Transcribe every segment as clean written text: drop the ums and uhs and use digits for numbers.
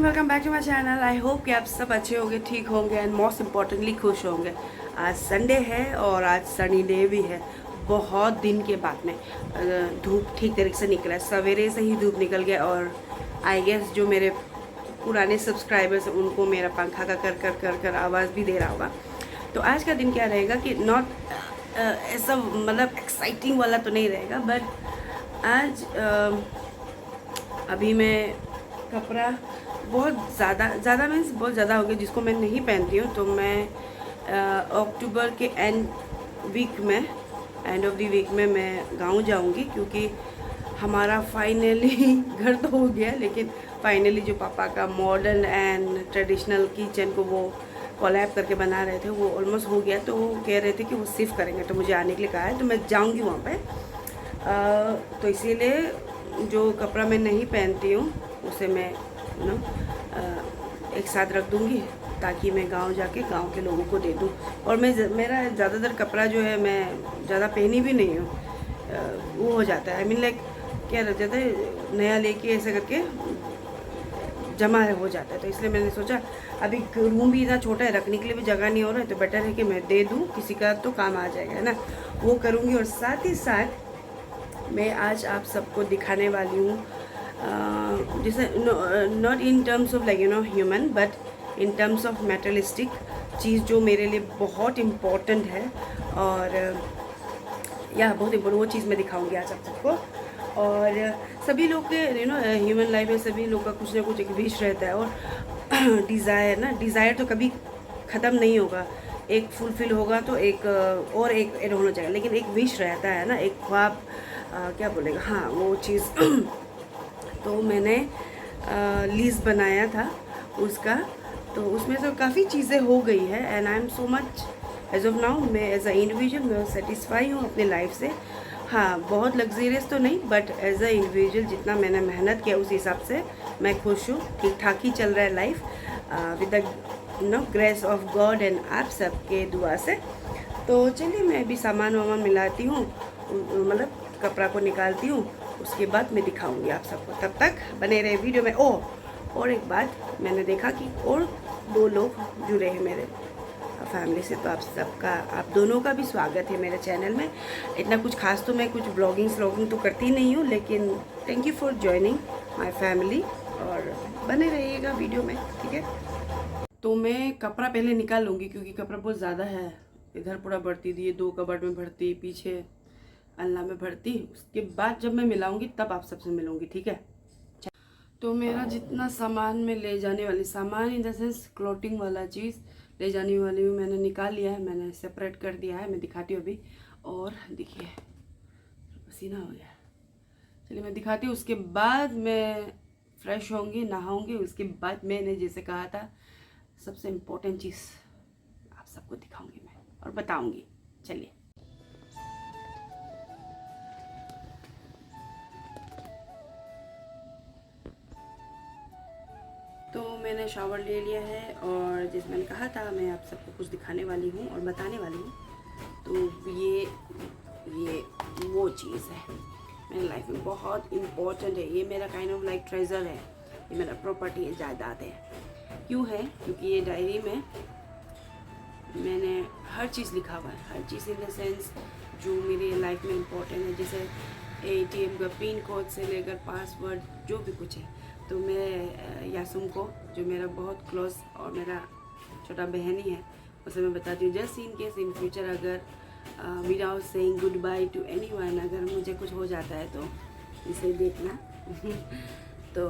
Welcome back to my channel. I hope कि आप सब अच्छे होंगे, ठीक होंगे एंड मोस्ट इम्पॉर्टेंटली खुश होंगे। आज संडे है और आज सनी डे भी है। बहुत दिन के बाद में धूप ठीक तरीके से निकला है। सवेरे से ही धूप निकल गया और आई गेस जो मेरे पुराने सब्सक्राइबर्स हैं उनको मेरा पंखा का कर कर कर कर आवाज़ भी दे रहा होगा। तो आज का दिन क्या रहेगा कि नॉट ऐसा मतलब एक्साइटिंग वाला तो नहीं रहेगा, बट आज अभी मैं कपड़ा बहुत ज़्यादा मीन्स बहुत ज़्यादा हो गया जिसको मैं नहीं पहनती हूँ। तो मैं अक्टूबर के एंड ऑफ द वीक में मैं गाँव जाऊँगी, क्योंकि हमारा फाइनली घर तो हो गया, लेकिन फाइनली जो पापा का मॉडर्न एंड ट्रेडिशनल किचन को वो कोलैब करके बना रहे थे वो ऑलमोस्ट हो गया। तो वो कह रहे थे कि वो शिफ्ट करेंगे, तो मुझे आने के लिए कहा है, तो मैं जाऊँगी वहाँ पे। तो इसीलिए जो कपड़ा मैं नहीं पहनती हूँ उसे मैं एक साथ रख दूँगी, ताकि मैं गांव जाके गांव के लोगों को दे दूँ। और मेरा ज़्यादातर कपड़ा जो है मैं ज़्यादा पहनी भी नहीं हूँ, वो हो जाता है। आई मीन लाइक क्या रह जाता है, नया लेके ऐसे करके जमा हो जाता है। तो इसलिए मैंने सोचा अभी रूम भी इतना छोटा है, रखने के लिए भी जगह नहीं हो रहा है, तो बेटर है कि मैं दे दूँ, किसी का तो काम आ जाएगा, है ना। वो करूँगी। और साथ ही साथ मैं आज आप सबको दिखाने वाली हूँ, जैसे not in terms of like human, but in terms of materialistic चीज़ जो मेरे लिए बहुत इम्पोर्टेंट है। और या बहुत इम्पोर्टेंट वो चीज़ मैं दिखाऊंगी आज आप सबको। और सभी लोग के ह्यूमन लाइफ में सभी लोग का कुछ ना कुछ एक विश रहता है, और डिज़ायर तो कभी ख़त्म नहीं होगा। एक फुलफिल होगा तो एक और एक ऐड होना चाहिए, लेकिन एक विश रहता है ना, एक ख्वाब, क्या बोलेगा, हाँ वो चीज़। तो मैंने लिस्ट बनाया था उसका, तो उसमें तो काफ़ी चीज़ें हो गई है and I am so much as of now. मैं एज अ इंडिविजुअल मैं सेटिस्फाई हूँ अपने लाइफ से। हाँ, बहुत लग्जरियस तो नहीं, बट एज अ इंडिविजुअल जितना मैंने मेहनत किया उस हिसाब से मैं खुश हूँ। ठीक ठाक ही चल रहा है life with the grace of God and आप सबके दुआ से। तो चलिए मैं अभी सामान वामान मिलाती हूँ, मतलब कपड़ा को निकालती हूँ, उसके बाद मैं दिखाऊंगी आप सबको। तब तक बने रहे वीडियो में। और एक बात मैंने देखा कि और 2 लोग जुड़े हैं मेरे फैमिली से, तो आप दोनों का भी स्वागत है मेरे चैनल में। इतना कुछ खास तो मैं कुछ ब्लॉगिंग तो करती नहीं हूँ, लेकिन thank you for joining my family, और बने रहिएगा वीडियो में, ठीक है। तो मैं कपड़ा पहले निकाल लूँगी, क्योंकि कपड़ा बहुत ज़्यादा है। इधर पूरा भरती दिए, 2 कबर्ड में भरती, पीछे अलना में भरती। उसके बाद जब मैं मिलाऊंगी तब आप सबसे मिलूंगी, ठीक है। तो मेरा जितना सामान में ले जाने वाली सामान इन द सेंस क्लोथिंग वाला चीज़ ले जाने वाली हूँ, मैंने निकाल लिया है, मैंने सेपरेट कर दिया है। मैं दिखाती हूँ अभी। और देखिए पसीना हो गया। चलिए मैं दिखाती हूँ, उसके बाद मैं फ्रेश होंगी, नहाऊंगी। उसके बाद मैंने जैसे कहा था सबसे इम्पोर्टेंट चीज़ आप सबको दिखाऊंगी मैं और बताऊंगी। चलिए। तो मैंने शावर ले लिया है, और जैसे मैंने कहा था मैं आप सबको कुछ दिखाने वाली हूँ और बताने वाली हूँ। तो ये वो चीज़ है मेरी लाइफ में, बहुत इम्पोर्टेंट है। ये मेरा काइंड ऑफ लाइक ट्रेजर है, ये मेरा प्रॉपर्टी है, जायदाद है। क्यों है? क्योंकि ये डायरी में मैंने हर चीज़ लिखा हुआ है, हर चीज़ इन द सेंस जो मेरी लाइफ में इम्पोर्टेंट है, जैसे ATM का पिन कोड से लेकर पासवर्ड, जो भी कुछ है। तो मैं यासुम को, जो मेरा बहुत क्लोज और मेरा छोटा बहन ही है, उसे मैं बताती हूँ, just in case in future अगर without saying goodbye to anyone, अगर मुझे कुछ हो जाता है तो इसे देखना। तो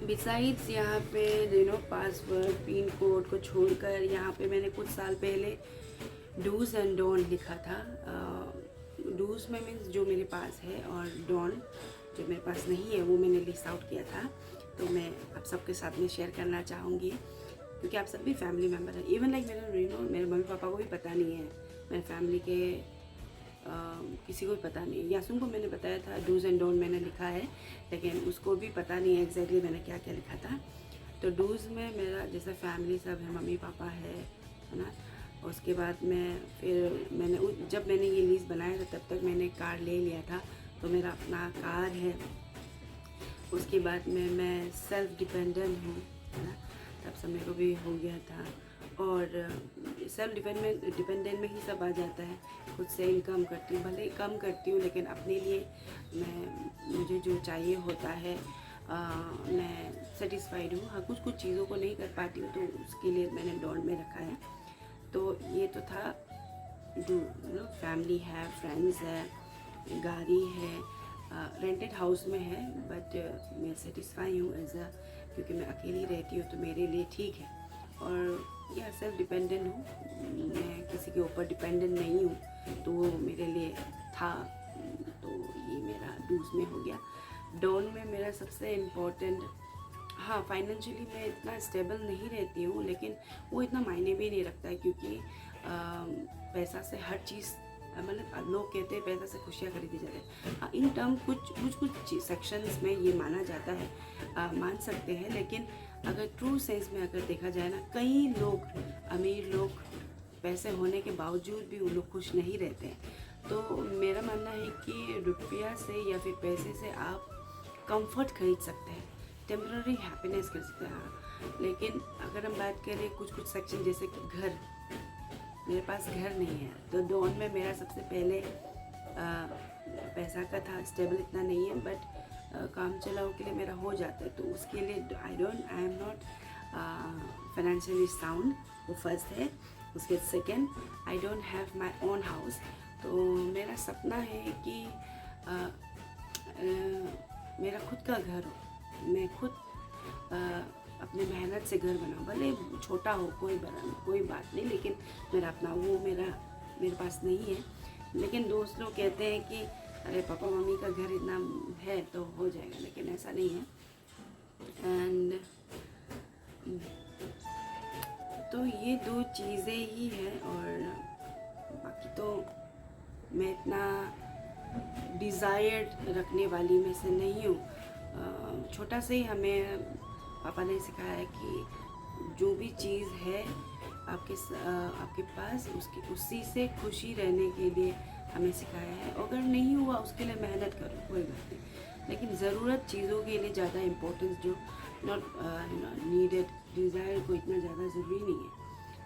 बिसाइड्स यहाँ पे पासवर्ड पिन कोड को छोड़कर यहाँ पे मैंने कुछ साल पहले डूज एंड डोंट लिखा था। डूज में मीन्स जो मेरे पास है, और डोंट जो मेरे पास नहीं है वो मैंने लिस्ट आउट किया था। तो मैं आप सबके साथ में शेयर करना चाहूँगी, क्योंकि आप सब भी फैमिली मेम्बर हैं। इवन लाइक मेरे मम्मी पापा को भी पता नहीं है, मेरे फैमिली के किसी को भी पता नहीं है। यासुम को मैंने बताया था डूज एंड डोंट मैंने लिखा है, लेकिन उसको भी पता नहीं है एग्जैक्टली मैंने क्या क्या लिखा था। तो डूज में मेरा जैसे फैमिली सब है, मम्मी पापा है ना। उसके बाद जब मैंने ये लिस्ट बनाया था तब तक मैंने कार ले लिया था, तो मेरा अपना कार है। उसके बाद में मैं सेल्फ डिपेंडेंट हूँ, है ना। तब समय को भी हो गया था, और सेल्फ डिपेंडेंट में ही सब आ जाता है। खुद से इनकम करती हूँ, भले ही कम करती हूँ, लेकिन अपने लिए मुझे जो चाहिए होता है मैं सेटिस्फाइड हूँ। हाँ, कुछ चीज़ों को नहीं कर पाती हूँ, तो उसके लिए मैंने डॉन में रखा है। तो ये तो था जो फैमिली है, फ्रेंड्स है, गाड़ी है, रेंटेड हाउस में है, बट मैं सेटिस्फाई हूँ क्योंकि मैं अकेली रहती हूँ, तो मेरे लिए ठीक है। और या सेल्फ डिपेंडेंट हूँ, मैं किसी के ऊपर डिपेंडेंट नहीं हूँ, तो वो मेरे लिए था। तो ये मेरा डूज में हो गया। डॉन में मेरा सबसे इम्पोर्टेंट, हाँ, फाइनेंशियली मैं इतना स्टेबल नहीं रहती हूँ, लेकिन वो इतना मायने भी नहीं रखता है, क्योंकि पैसा से हर चीज़, मतलब लोग कहते हैं पैसा से खुशियाँ खरीदी जाती है। हाँ, इन टर्म कुछ सेक्शंस में ये माना जाता है, मान सकते हैं, लेकिन अगर ट्रू सेंस में अगर देखा जाए ना, कई लोग, अमीर लोग, पैसे होने के बावजूद भी वो लोग खुश नहीं रहते हैं। तो मेरा मानना है कि रुपया से या फिर पैसे से आप कंफर्ट खरीद सकते हैं, टेम्पररी हैप्पीनेस कर सकते हैं, हाँ। लेकिन अगर हम बात करें कुछ सेक्शन, जैसे कि घर, मेरे पास घर नहीं है, तो डॉन में मेरा सबसे पहले पैसा का था, स्टेबल इतना नहीं है, बट काम चलाओ के लिए मेरा हो जाता है। तो उसके लिए I am not financially sound, वो फर्स्ट है। उसके second, I don't have my own house. तो मेरा सपना है कि मेरा खुद का घर हो, मैं खुद अपने मेहनत से घर बनाऊँ, भले छोटा हो, कोई बात नहीं, लेकिन मेरा अपना मेरे पास नहीं है। लेकिन दोस्त लोग कहते हैं कि अरे पापा मम्मी का घर इतना है तो हो जाएगा, लेकिन ऐसा नहीं है। एंड तो ये दो चीज़ें ही हैं, और बाकी तो मैं इतना डिज़ायर्ड रखने वाली में से नहीं हूँ। छोटा से ही हमें पापा ने सिखाया है कि जो भी चीज़ है आपके पास, उसी से खुशी रहने के लिए हमें सिखाया है। अगर नहीं हुआ उसके लिए मेहनत करो, कोई बात नहीं, लेकिन ज़रूरत चीज़ों के लिए ज़्यादा इम्पोर्टेंस, जो नॉट नीडेड, डिज़ायर को इतना ज़्यादा ज़रूरी नहीं है।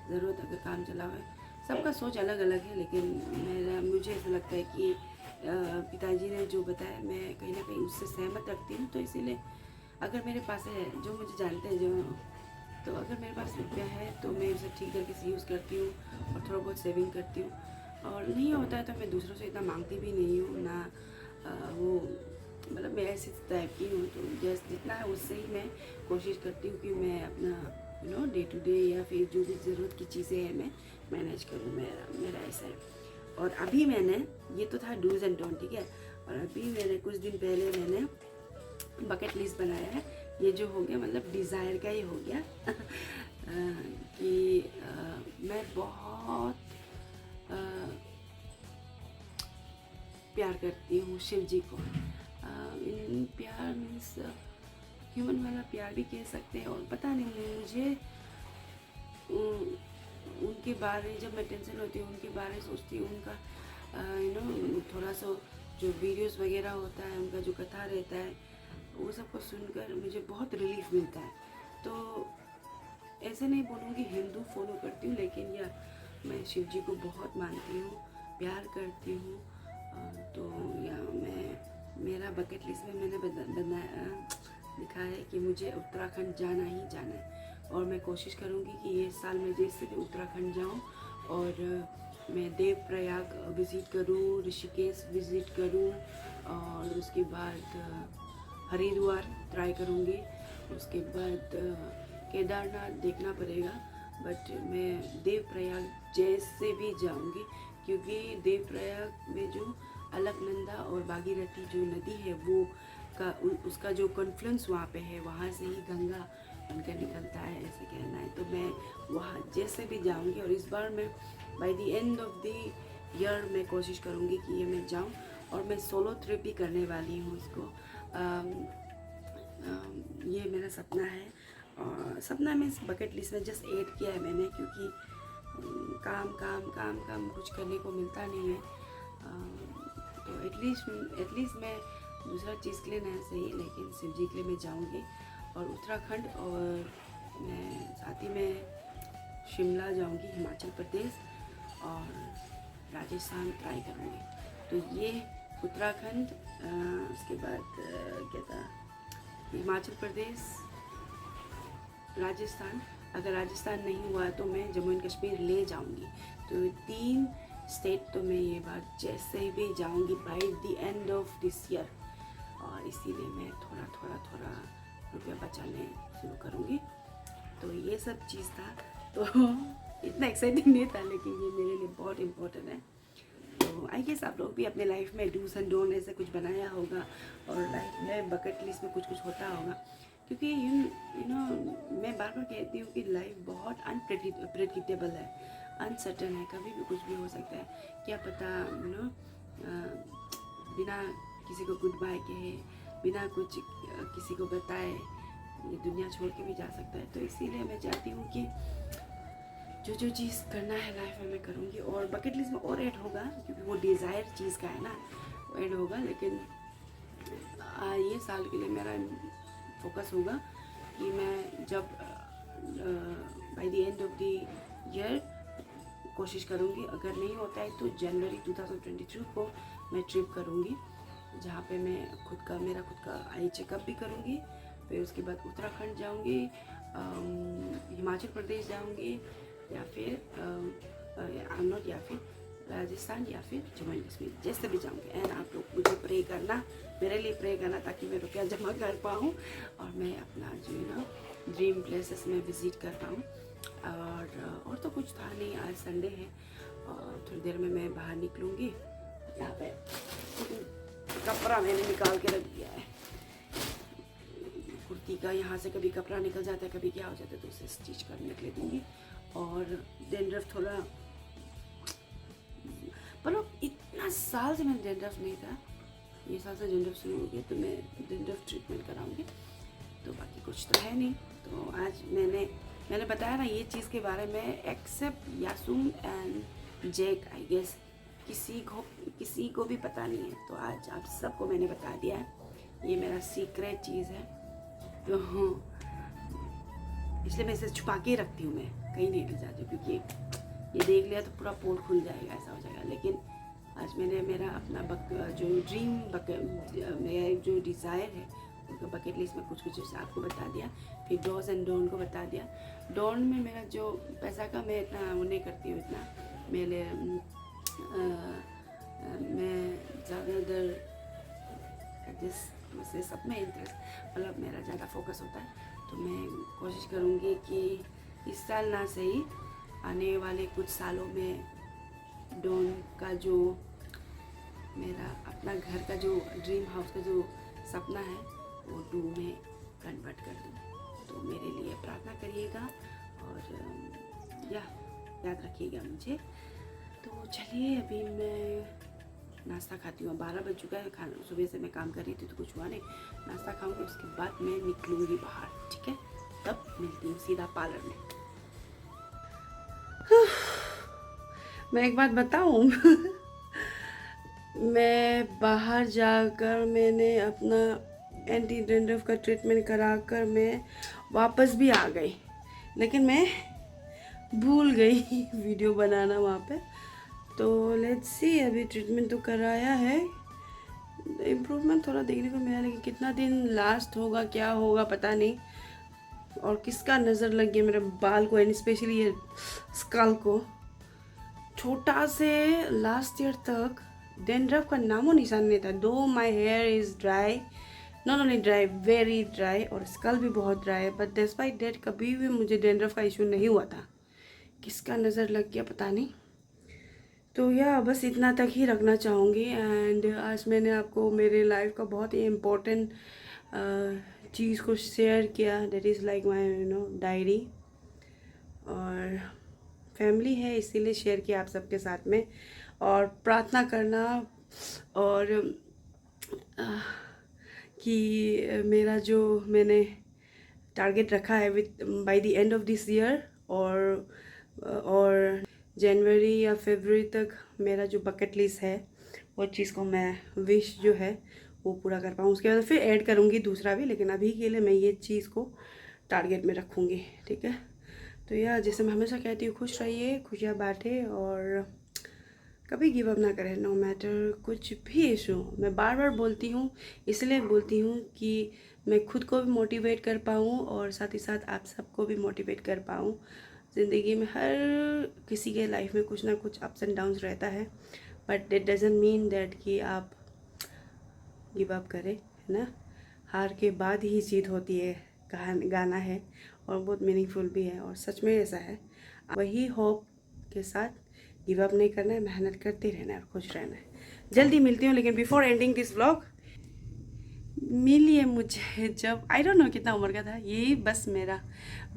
ज़रूरत अगर काम चला हुआ है, सबका सोच अलग अलग है, लेकिन मुझे ऐसा लगता है कि पिताजी ने जो बताया, मैं कहीं ना कहीं उससे सहमत रखती हूँ। तो इसीलिए अगर मेरे पास है, जो मुझे जानते हैं, तो अगर मेरे पास रुपया है तो मैं उसे ठीक तरीके से यूज़ करती हूँ, और थोड़ा बहुत सेविंग करती हूँ। और नहीं होता है तो मैं दूसरों से इतना मांगती भी नहीं हूँ ना, वो मतलब मैं ऐसी टाइप की हूँ। तो जैसे जितना है उससे ही मैं कोशिश करती हूँ कि मैं अपना डे टू डे या फिर जो भी ज़रूरत की चीज़ें हैं मैं मैनेज करूँ। मेरा ऐसा है। और अभी मैंने, ये तो था डूज एंड डोंट, ठीक है, और अभी मैंने कुछ दिन पहले मैंने बकेट लिस्ट बनाया है। ये जो हो गया, मतलब डिज़ायर का ही हो गया कि मैं बहुत प्यार करती हूँ शिव जी को। इन प्यार मीन्स ह्यूमन वाला प्यार भी कह सकते हैं। और पता नहीं, मुझे उनके बारे, जब मैं टेंशन होती हूँ उनके बारे में सोचती हूँ, उनका थोड़ा सा जो वीडियोस वगैरह होता है, उनका जो कथा रहता है, वो सबको सुनकर मुझे बहुत रिलीफ मिलता है। तो ऐसे नहीं बोलूँगी हिंदू फॉलो करती हूँ, लेकिन या मैं शिव जी को बहुत मानती हूँ, प्यार करती हूँ। तो या मेरा बकेट लिस्ट में मैंने लिखा है कि मुझे उत्तराखंड जाना ही जाना है। और मैं कोशिश करूँगी कि ये साल मैं जैसे भी उत्तराखंड जाऊँ, और मैं देवप्रयाग विज़िट करूँ, ऋषिकेश विज़िट करूँ, और उसके बाद हरिद्वार ट्राई करूँगी। उसके बाद केदारनाथ देखना पड़ेगा, बट मैं देवप्रयाग जैसे भी जाऊँगी, क्योंकि देवप्रयाग में जो अलकनंदा और भागीरथी जो नदी है, वो उसका जो कॉन्फ्लुएंस वहाँ पे है, वहाँ से ही गंगा बनकर निकलता है, ऐसे कहना है। तो मैं वहाँ जैसे भी जाऊँगी, और इस बार मैं by the end of the year मैं कोशिश करूँगी कि ये मैं जाऊँ। और मैं सोलो ट्रिप भी करने वाली हूँ इसको। ये मेरा सपना है, और सपना में इस बकेट लिस्ट में जस्ट ऐड किया है मैंने, क्योंकि काम कुछ करने को मिलता नहीं है। तो एटलीस्ट मैं दूसरा चीज़ के लिए नहीं सही, लेकिन शिव जी के लिए मैं जाऊँगी। और उत्तराखंड और मैं साथ ही में शिमला जाऊँगी, हिमाचल प्रदेश और राजस्थान ट्राई करूँगी। तो ये उत्तराखंड, उसके बाद क्या था, हिमाचल प्रदेश, राजस्थान। अगर राजस्थान नहीं हुआ तो मैं जम्मू एंड कश्मीर ले जाऊंगी। तो 3 स्टेट तो मैं ये बात जैसे भी जाऊंगी by the end of this year. और इसीलिए मैं थोड़ा रुपया बचाने शुरू करूँगी। तो ये सब चीज़ था। तो इतना एक्साइटिंग नहीं था, लेकिन ये मेरे लिए बहुत इम्पोर्टेंट है। तो आई गेस आप लोग भी अपने लाइफ में डूज एंड डोंट ऐसे कुछ बनाया होगा, और लाइफ में बकेट लिस्ट में कुछ होता होगा। क्योंकि यू नो मैं बार बार कहती हूँ कि लाइफ बहुत अनप्रेडिक्टेबल है, अनसर्टन है, कभी भी कुछ भी हो सकता है। क्या पता यू नो बिना किसी को गुड बाय कहे, बिना कुछ किसी को बताए ये दुनिया छोड़ के भी जा सकता है। तो इसीलिए मैं चाहती हूँ कि जो चीज़ करना है लाइफ में मैं करूँगी। और बकेट लिस्ट में और ऐड होगा, क्योंकि वो डिज़ायर चीज़ का है ना, वो ऐड होगा। लेकिन ये साल के लिए मेरा फोकस होगा कि मैं जब by the end of the year कोशिश करूँगी। अगर नहीं होता है तो जनवरी 2022 को मैं ट्रिप करूँगी, जहाँ पे मैं मेरा खुद का आई चेकअप भी करूँगी। फिर उसके बाद उत्तराखंड जाऊँगी, हिमाचल प्रदेश जाऊँगी, या फिर राजस्थान, या फिर जम्मू एंड कश्मीर, जैसे भी जाऊँगी। एंड आप लोग मुझे प्रे करना, मेरे लिए प्रे करना, ताकि मैं रुपया जमा कर पाऊँ और मैं अपना जो है ना ड्रीम प्लेसेस में विज़िट कर पाऊँ। और तो कुछ था नहीं, आज संडे है और थोड़ी देर में मैं बाहर निकलूँगी। यहाँ पे कपड़ा मैंने निकाल के रख दिया है कुर्ती का, यहाँ से कभी कपड़ा निकल जाता है, कभी क्या हो जाता है, तो उसे स्टिच करने के लिए दूँगी। और डैंड्रफ थोड़ा, पर इतना साल से मैंने डैंड्रफ नहीं था, ये साल से डैंड्रफ शुरू हो गया, तो मैं डैंड्रफ ट्रीटमेंट कराऊंगी। तो बाकी कुछ तो है नहीं। तो आज मैंने बताया ना ये चीज़ के बारे में, except Yasum and Jack, I guess किसी को भी पता नहीं है। तो आज आप सबको मैंने बता दिया है, ये मेरा सीक्रेट चीज़ है। तो इसलिए मैं इसे छुपा के रखती हूँ, मैं कहीं नहीं ले जाती हूँ, क्योंकि ये देख लिया तो पूरा पोल खुल जाएगा, ऐसा हो जाएगा। लेकिन आज मैंने मेरा अपना जो ड्रीम मेरा जो डिज़ायर है उनका बकेट लिस्ट में कुछ आपको बता दिया। फिर डॉज एंड डोन को बता दिया। डोन में मेरा जो पैसा का मैं इतना वो नहीं करती हूँ, इतना मैं ज़्यादातर जिस सब में इंटरेस्ट, मतलब मेरा ज़्यादा फोकस होता है। तो मैं कोशिश करूँगी कि इस साल ना सही, आने वाले कुछ सालों में डॉन का जो मेरा अपना घर का जो ड्रीम हाउस का जो सपना है वो डू में कन्वर्ट कर दूँ। तो मेरे लिए प्रार्थना करिएगा और याद रखिएगा मुझे। तो चलिए अभी मैं नाश्ता खाती हूँ। 12 बज चुका है, खाना सुबह से मैं काम कर रही थी तो कुछ हुआ नहीं। नाश्ता खाऊंगी, उसके बाद मैं निकलूँगी बाहर, ठीक है? तब मिलती हूँ सीधा पार्लर में। मैं एक बात बताऊँ मैं बाहर जाकर मैंने अपना एंटी डैंड्रफ का ट्रीटमेंट कराकर मैं वापस भी आ गई, लेकिन मैं भूल गई वीडियो बनाना वहाँ पे। तो लेट्स सी, अभी ट्रीटमेंट तो कराया है, इम्प्रूवमेंट थोड़ा देखने को मिला, लेकिन कितना दिन लास्ट होगा क्या होगा पता नहीं। और किसका नज़र लग गया मेरे बाल को, एंड स्पेशली ये स्कल को। छोटा से लास्ट ईयर तक डैंड्रफ का नामो निशान नहीं था। दो my here is dry, not only dry, very dry, और स्कल भी बहुत ड्राई है, बट डिस्पाइट दैट कभी भी मुझे डैंड्रफ का इशू नहीं हुआ था। किसका नज़र लग गया पता नहीं। तो बस इतना तक ही रखना चाहूँगी। एंड आज मैंने आपको मेरे लाइफ का बहुत ही इम्पोर्टेंट चीज़ को शेयर किया, that is like my diary. और फैमिली है इसीलिए शेयर किया आप सबके साथ में। और प्रार्थना करना और कि मेरा जो मैंने टारगेट रखा है by the end of this year, और जनवरी या फरवरी तक मेरा जो बकेट लिस्ट है वो चीज़ को मैं विश जो है वो पूरा कर पाऊँ। उसके बाद फिर ऐड करूँगी दूसरा भी, लेकिन अभी के लिए मैं ये चीज़ को टारगेट में रखूँगी, ठीक है। तो यार जैसे मैं हमेशा कहती हूँ, खुश रहिए, खुशियाँ बांटें और कभी गिव अप ना करें, नो मैटर कुछ भी इशू। मैं बार बार बोलती हूँ, इसलिए बोलती हूँ कि मैं खुद को भी मोटिवेट कर पाऊँ और साथ ही साथ आप सबको भी मोटिवेट कर पाऊँ। ज़िंदगी में हर किसी के लाइफ में कुछ ना कुछ अप्स एंड डाउन्स रहता है, but it doesn't mean that कि आप गिव अप करें, है ना। हार के बाद ही जीत होती है, गाना है और बहुत मीनिंगफुल भी है और सच में ऐसा है। वही होप के साथ गिव अप नहीं करना है, मेहनत करते रहना है और खुश रहना है। जल्दी मिलती हूँ, लेकिन बिफोर एंडिंग दिस व्लॉग, मिलिए मुझे जब आई डोंट नो कितना उम्र का था, यही बस मेरा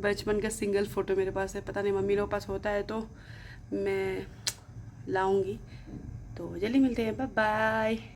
बचपन का सिंगल फ़ोटो मेरे पास है। पता नहीं मम्मी लोग पास होता है तो मैं लाऊंगी। तो जल्दी मिलते हैं, बाय बाय।